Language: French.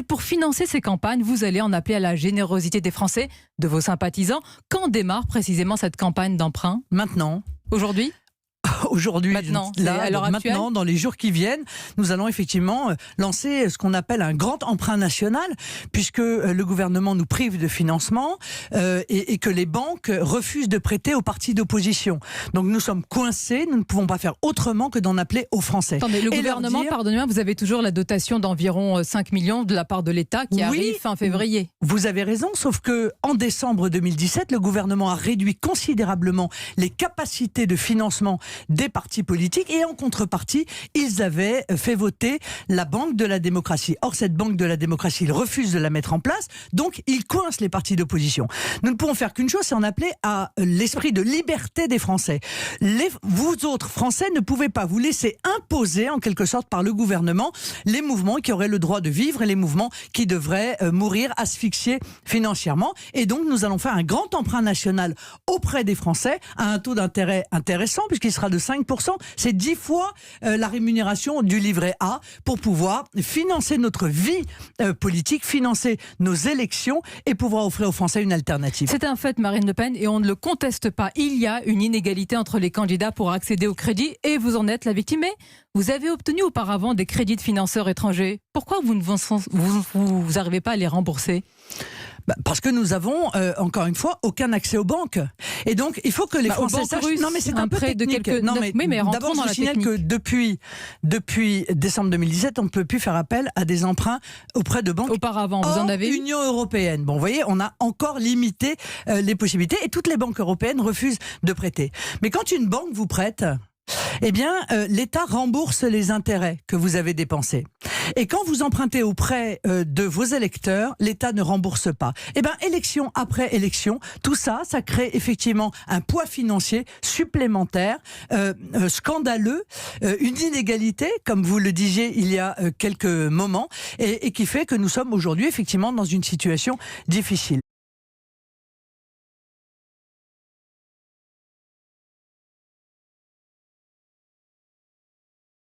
Pour financer ces campagnes, vous allez en appeler à la générosité des Français, de vos sympathisants. Quand démarre précisément cette campagne d'emprunt? Maintenant. Aujourd'hui? Aujourd'hui, Maintenant, maintenant, dans les jours qui viennent, nous allons effectivement lancer ce qu'on appelle un grand emprunt national, puisque le gouvernement nous prive de financement et que les banques refusent de prêter aux partis d'opposition. Donc nous sommes coincés, nous ne pouvons pas faire autrement que d'en appeler aux Français. Attendez, le gouvernement, pardonnez-moi, vous avez toujours la dotation d'environ 5 millions de la part de l'État qui arrive fin février. Vous avez raison, sauf que en décembre 2017, le gouvernement a réduit considérablement les capacités de financement des partis politiques et en contrepartie, ils avaient fait voter la Banque de la démocratie. Or, cette Banque de la démocratie, ils refusent de la mettre en place, donc ils coincent les partis d'opposition. Nous ne pouvons faire qu'une chose, c'est en appeler à l'esprit de liberté des Français. Vous autres Français ne pouvez pas vous laisser imposer en quelque sorte par le gouvernement les mouvements qui auraient le droit de vivre et les mouvements qui devraient mourir asphyxiés financièrement. Et donc, nous allons faire un grand emprunt national auprès des Français à un taux d'intérêt intéressant puisqu'il sera de 5%, c'est 10 fois la rémunération du livret A pour pouvoir financer notre vie politique, financer nos élections et pouvoir offrir aux Français une alternative. C'est un fait, Marine Le Pen, et on ne le conteste pas. Il y a une inégalité entre les candidats pour accéder au crédit et vous en êtes la victime. Mais vous avez obtenu auparavant des crédits de financeurs étrangers. Pourquoi vous n'arrivez pas à les rembourser ? Parce que nous avons, encore une fois, aucun accès aux banques. Et donc, il faut que les Français sachent... Non, mais c'est un peu technique. Mais d'abord, je vous signale que depuis décembre 2017, on ne peut plus faire appel à des emprunts auprès de banques. Auparavant, vous en avez eu ? Union européenne. Bon, vous voyez, on a encore limité les possibilités et toutes les banques européennes refusent de prêter. Mais quand une banque vous prête... Eh bien, l'État rembourse les intérêts que vous avez dépensés. Et quand vous empruntez auprès de vos électeurs, l'État ne rembourse pas. Eh bien, élection après élection, tout ça, ça crée effectivement un poids financier supplémentaire, scandaleux, une inégalité, comme vous le disiez il y a quelques moments, et qui fait que nous sommes aujourd'hui effectivement dans une situation difficile.